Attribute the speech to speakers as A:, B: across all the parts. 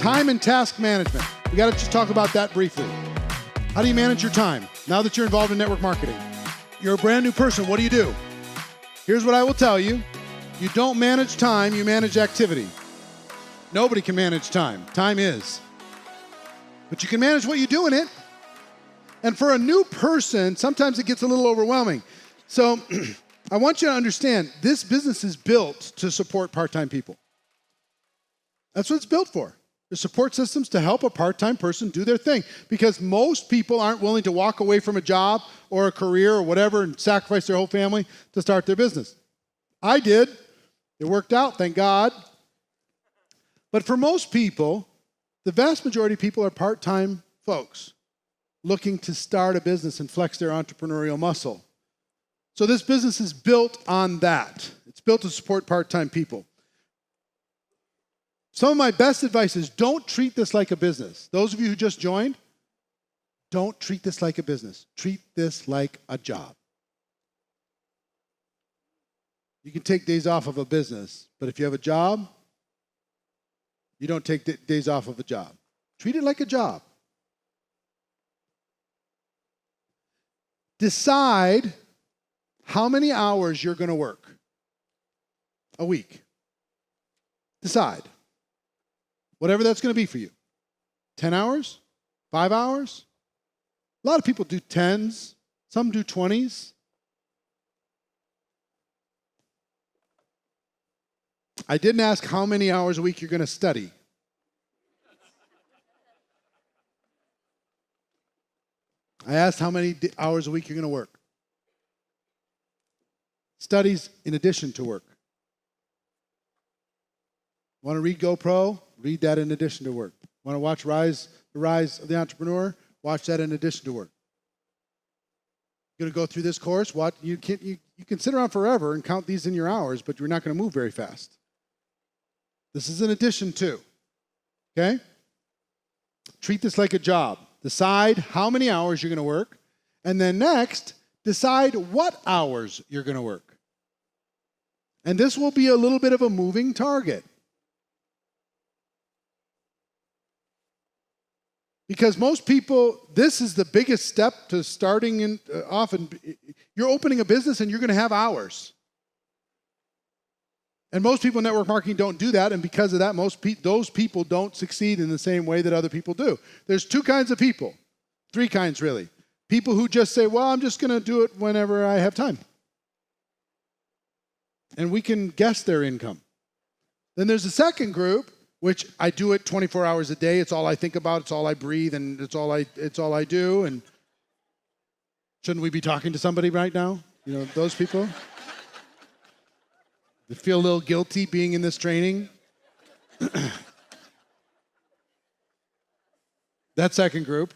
A: Time and task management. We got to just talk about that briefly. How do you manage your time now that you're involved in network marketing? You're a brand new person. What do? Here's what I will tell you. You don't manage time, you manage activity. Nobody can manage time. Time is. But you can manage what you do in it. And for a new person, sometimes it gets a little overwhelming. So I want you to understand, this business is built to support part-time people. That's what it's built for. The support systems to help a part-time person do their thing. Because most people aren't willing to walk away from a job or a career or whatever and sacrifice their whole family to start their business. I did. It worked out, thank God. But for most people, the vast majority of people are part-time folks looking to start a business and flex their entrepreneurial muscle. So this business is built on that. It's built to support part-time people. Some of my best advice is don't treat this like a business. Those of you who just joined, don't treat this like a business. Treat this like a job. You can take days off of a business, but if you have a job, you don't take days off of a job. Treat it like a job. Decide how many hours you're going to work a week. Decide. Whatever that's going to be for you. 10 hours? 5 hours? A lot of people do 10s. Some do 20s. I didn't ask how many hours a week you're going to study. I asked how many hours a week you're going to work. Studies in addition to work. Want to read GoPro? Read that in addition to work. Want to watch The Rise of the Entrepreneur? Watch that in addition to work. You're going to go through this course? You can sit around forever and count these in your hours, but you're not going to move very fast. This is in addition to. Okay? Treat this like a job. Decide how many hours you're going to work. And then next, decide what hours you're going to work. And this will be a little bit of a moving target. Because most people, this is the biggest step to starting often. You're opening a business and you're going to have hours. And most people in network marketing don't do that, and because of that, those people don't succeed in the same way that other people do. There's two kinds of people, three kinds really. People who just say, well, I'm just going to do it whenever I have time. And we can guess their income. Then there's a second group, which I do it 24 hours a day. It's all I think about. It's all I breathe, and it's all I do. And shouldn't we be talking to somebody right now? You know, those people. You feel a little guilty being in this training. That second group.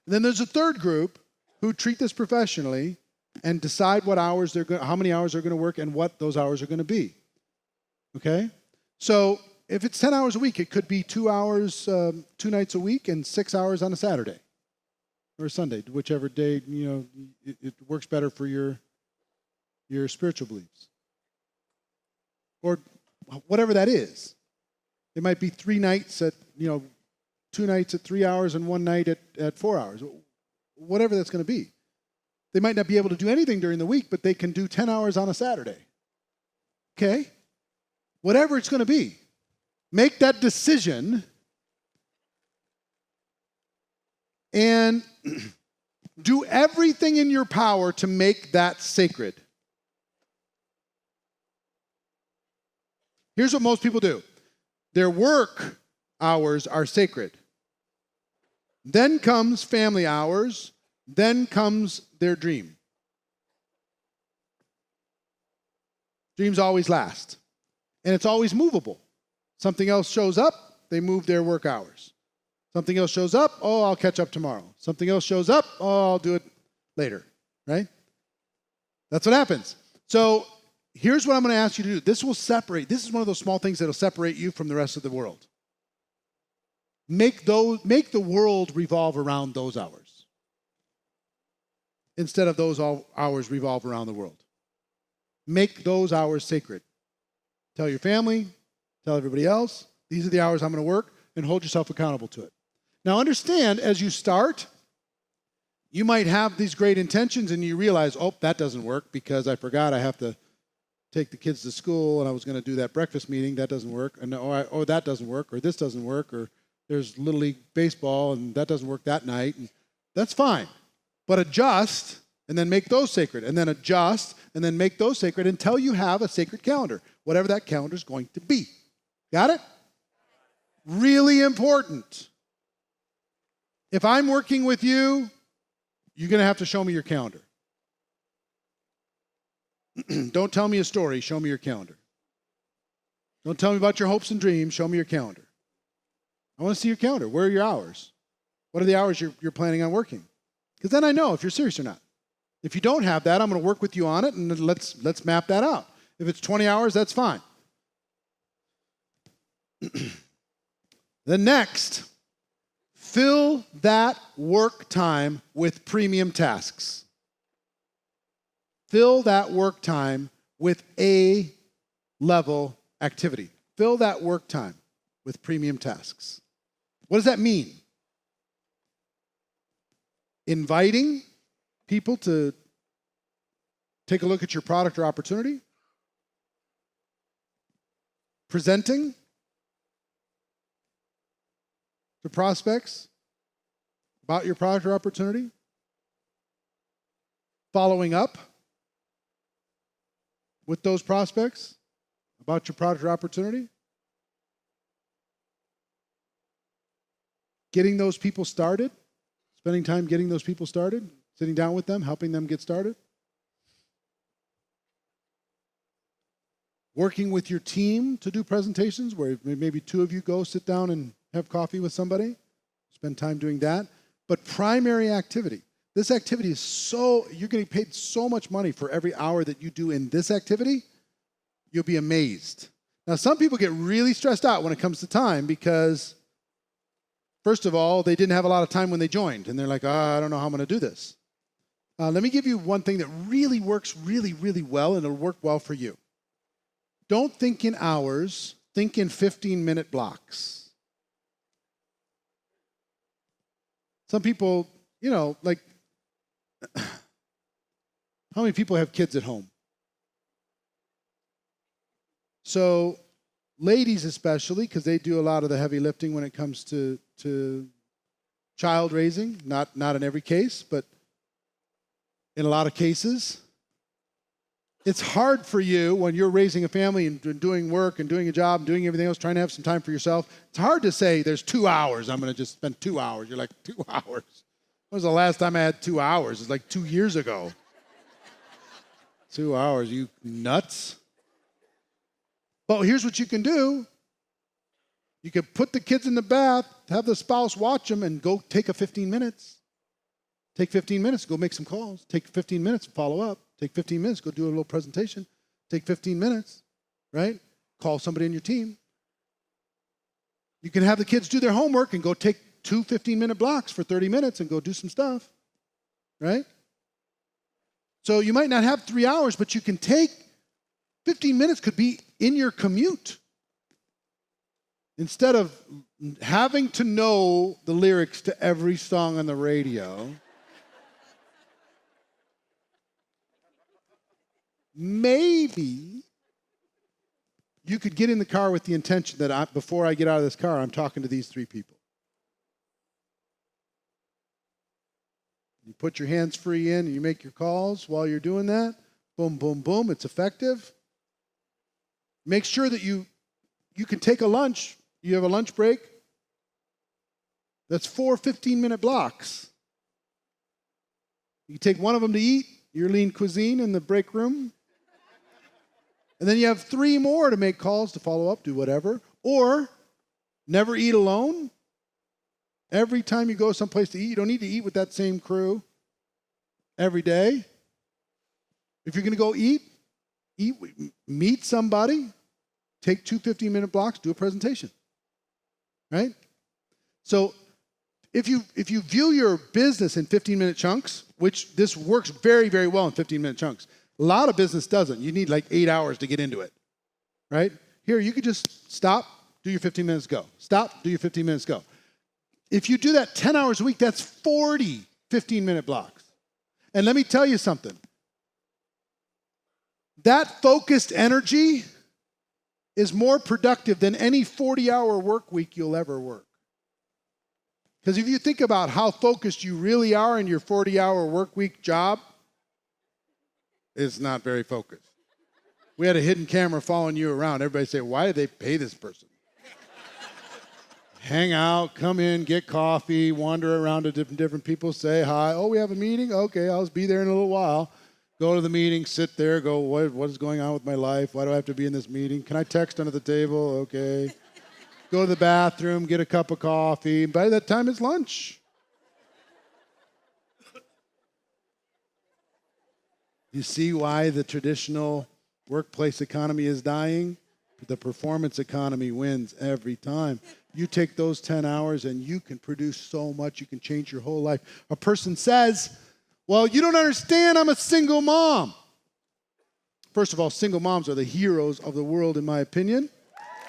A: And then there's a third group who treat this professionally and decide how many hours they're going to work and what those hours are going to be. Okay? So if it's 10 hours a week, it could be 2 hours, 2 nights a week and 6 hours on a Saturday or a Sunday, whichever day, it works better for your spiritual beliefs. Or whatever that is. It might be 3 nights at, 2 nights at 3 hours and 1 night at 4 hours. Whatever that's going to be. They might not be able to do anything during the week, but they can do 10 hours on a Saturday. Okay? Whatever it's going to be. Make that decision and do everything in your power to make that sacred. Here's what most people do. Their work hours are sacred. Then comes family hours. Then comes their dream. Dreams always last. And it's always movable. Something else shows up, they move their work hours. Something else shows up, I'll catch up tomorrow. Something else shows up, I'll do it later, right? That's what happens. So here's what I'm going to ask you to do. This is one of those small things that will separate you from the rest of the world. Make the world revolve around those hours instead of those hours revolve around the world. Make those hours sacred. Tell your family, Tell everybody else, these are the hours I'm going to work, and hold yourself accountable to it. Now understand, as you start, you might have these great intentions and you realize, oh, that doesn't work because I forgot I have to take the kids to school and I was going to do that breakfast meeting. That doesn't work. And that doesn't work, or this doesn't work, or there's Little League baseball and that doesn't work that night. And that's fine. But adjust and then make those sacred, and then adjust and then make those sacred until you have a sacred calendar, whatever that calendar is going to be. Got it? Really important. If I'm working with you, you're going to have to show me your calendar. Don't tell me a story, show me your calendar. Don't tell me about your hopes and dreams, show me your calendar. I want to see your calendar. Where are your hours? What are the hours you're planning on working? Because then I know if you're serious or not. If you don't have that, I'm going to work with you on it, and let's map that out. If it's 20 hours, that's fine. The next, fill that work time with premium tasks. Fill that work time with A-level activity. Fill that work time with premium tasks. What does that mean? Inviting people to take a look at your product or opportunity. Presenting to prospects about your product or opportunity. Following up with those prospects about your product or opportunity. Getting those people started. Spending time getting those people started. Sitting down with them, helping them get started. Working with your team to do presentations where maybe two of you go sit down and have coffee with somebody. Spend time doing that. But primary activity. This activity is you're getting paid so much money for every hour that you do in this activity, you'll be amazed. Now, some people get really stressed out when it comes to time because, first of all, they didn't have a lot of time when they joined. And they're like, I don't know how I'm going to do this. Let me give you one thing that really works really, really well, and it'll work well for you. Don't think in hours, think in 15-minute blocks. Some people, like, how many people have kids at home? So ladies especially, because they do a lot of the heavy lifting when it comes to child raising, not in every case, but in a lot of cases. It's hard for you when you're raising a family and doing work and doing a job and doing everything else, trying to have some time for yourself. It's hard to say there's 2 hours. I'm going to just spend 2 hours. You're like, 2 hours? When was the last time I had 2 hours? It's like 2 years ago. 2 hours, you nuts? But here's what you can do. You can put the kids in the bath, have the spouse watch them, and go take a 15 minutes. Take 15 minutes, go make some calls. Take 15 minutes, follow up. Take 15 minutes, go do a little presentation. Take 15 minutes, right? Call somebody in your team. You can have the kids do their homework and go take 2 15-minute blocks for 30 minutes and go do some stuff, right? So you might not have 3 hours, but you can take 15 minutes could be in your commute. Instead of having to know the lyrics to every song on the radio, maybe you could get in the car with the intention that before I get out of this car, I'm talking to these 3 people. You put your hands free in and you make your calls while you're doing that. Boom, boom, boom. It's effective. Make sure that you can take a lunch. You have a lunch break. That's 4 15-minute blocks. You take one of them to eat, your lean cuisine in the break room. And then you have 3 more to make calls, to follow up, do whatever. Or never eat alone. Every time you go someplace to eat, you don't need to eat with that same crew every day. If you're going to go eat, meet somebody, take 2 15-minute blocks, do a presentation. Right? So if you view your business in 15-minute chunks, which this works very, very well in 15-minute chunks. A lot of business doesn't. You need like 8 hours to get into it. Right? Here, you could just stop, do your 15 minutes, go. Stop, do your 15 minutes, go. If you do that 10 hours a week, that's 40 15-minute blocks. And let me tell you something. That focused energy is more productive than any 40-hour work week you'll ever work. Because if you think about how focused you really are in your 40-hour work week job, it's not very focused. We had a hidden camera following you around. Everybody say, why did they pay this person? Hang out, come in, get coffee, wander around to different people, say hi. Oh, we have a meeting? Okay, I'll be there in a little while. Go to the meeting, sit there, go, what is going on with my life? Why do I have to be in this meeting? Can I text under the table? Okay. Go to the bathroom, get a cup of coffee. By that time, it's lunch. You see why the traditional workplace economy is dying? The performance economy wins every time. You take those 10 hours and you can produce so much. You can change your whole life. A person says, well, you don't understand. I'm a single mom. First of all, single moms are the heroes of the world, in my opinion.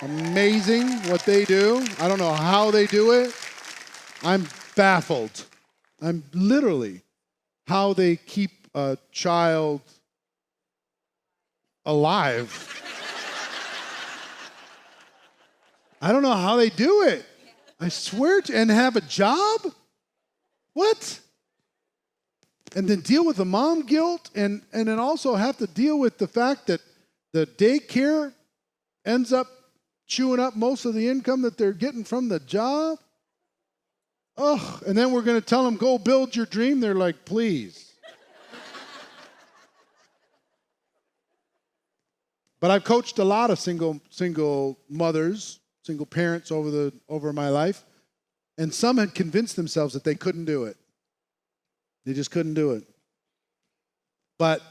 A: Amazing what they do. I don't know how they do it. I'm baffled. I'm literally how they keep a child alive. I don't know how they do it. I swear to, and have a job? What? And then deal with the mom guilt and then also have to deal with the fact that the daycare ends up chewing up most of the income that they're getting from the job. Ugh, and then we're going to tell them, go build your dream. They're like, please. But I've coached a lot of single mothers, single parents over my life, and some had convinced themselves that they couldn't do it. They just couldn't do it. But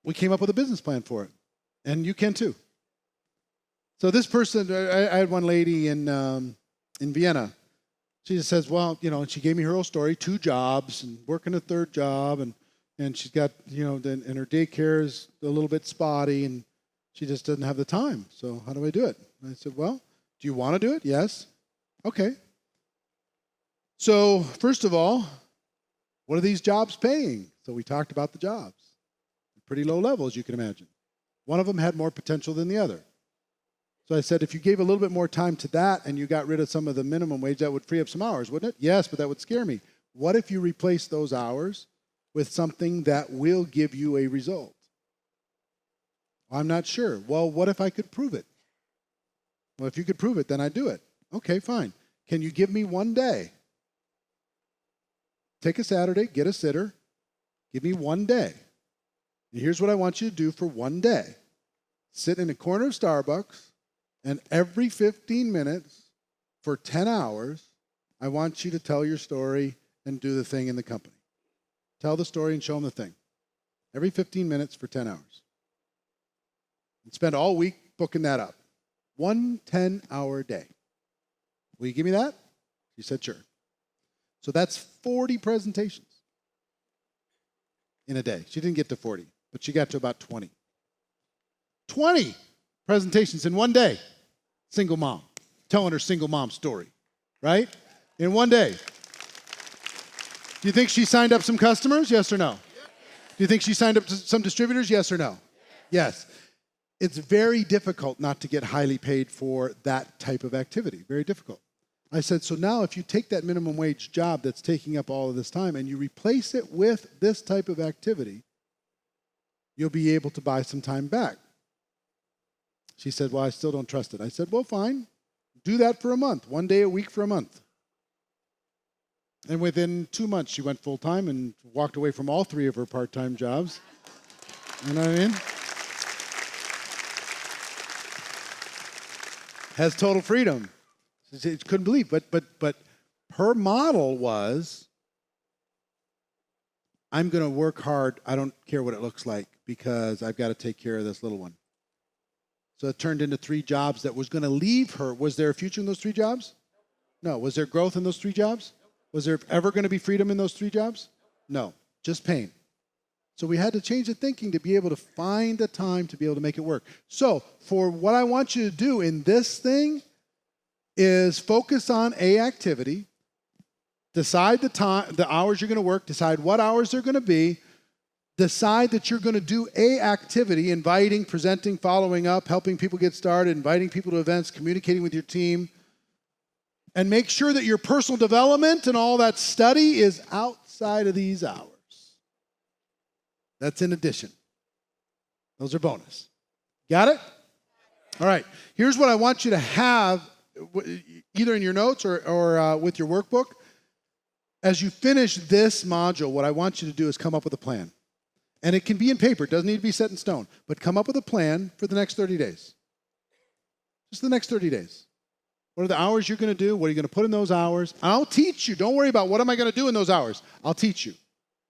A: we came up with a business plan for it, and you can too. So this person, I had one lady in Vienna. She just says, well, she gave me her whole story, 2 jobs and working a 3rd job, and she's got, and her daycare is a little bit spotty, and she just doesn't have the time. So how do I do it? And I said, well, do you want to do it? Yes. Okay. So first of all, what are these jobs paying? So we talked about the jobs. Pretty low level, as you can imagine. One of them had more potential than the other. So I said, if you gave a little bit more time to that and you got rid of some of the minimum wage, that would free up some hours, wouldn't it? Yes, but that would scare me. What if you replace those hours with something that will give you a result? I'm not sure. Well, what if I could prove it? Well, if you could prove it, then I'd do it. Okay, fine. Can you give me one day? Take a Saturday, get a sitter, give me one day. And here's what I want you to do for one day. Sit in a corner of Starbucks, and every 15 minutes for 10 hours, I want you to tell your story and do the thing in the company. Tell the story and show them the thing. Every 15 minutes for 10 hours. And spend all week booking that up. 1 10-hour day. Will you give me that? She said, sure. So that's 40 presentations in a day. She didn't get to 40, but she got to about 20. 20 presentations in one day. Single mom. Telling her single mom story, right? In one day. Do you think she signed up some customers? Yes or no? Do you think she signed up some distributors? Yes or no? Yes. It's very difficult not to get highly paid for that type of activity. Very difficult. I said, so now if you take that minimum wage job that's taking up all of this time and you replace it with this type of activity, you'll be able to buy some time back. She said, well, I still don't trust it. I said, well, fine. Do that for a month, 1 day a week for a month. And within 2 months, she went full-time and walked away from all 3 of her part-time jobs. You know what I mean? Has total freedom. She couldn't believe, but her model was, I'm going to work hard. I don't care what it looks like because I've got to take care of this little one. So it turned into 3 jobs that was going to leave her. Was there a future in those 3 jobs? No. Was there growth in those 3 jobs? Was there ever going to be freedom in those 3 jobs? No. Just pain. So we had to change the thinking to be able to find the time to be able to make it work. So for what I want you to do in this thing is focus on a activity, decide the time, the hours you're going to work, decide what hours they're going to be, decide that you're going to do a activity, inviting, presenting, following up, helping people get started, inviting people to events, communicating with your team, and make sure that your personal development and all that study is outside of these hours. That's in addition. Those are bonus. Got it? All right. Here's what I want you to have, either in your notes or with your workbook. As you finish this module, what I want you to do is come up with a plan. And it can be in paper. It doesn't need to be set in stone. But come up with a plan for the next 30 days. Just the next 30 days. What are the hours you're going to do? What are you going to put in those hours? I'll teach you. Don't worry about what am I going to do in those hours. I'll teach you.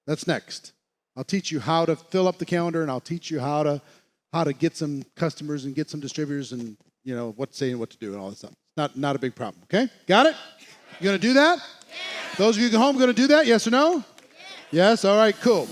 A: That's next. I'll teach you how to fill up the calendar, and I'll teach you how to get some customers and get some distributors and, you know, what to say and what to do and all that stuff. It's not a big problem, okay? Got it? You going to do that? Yes. Those of you at home going to do that, yes or no? Yes. Yes? All right, cool.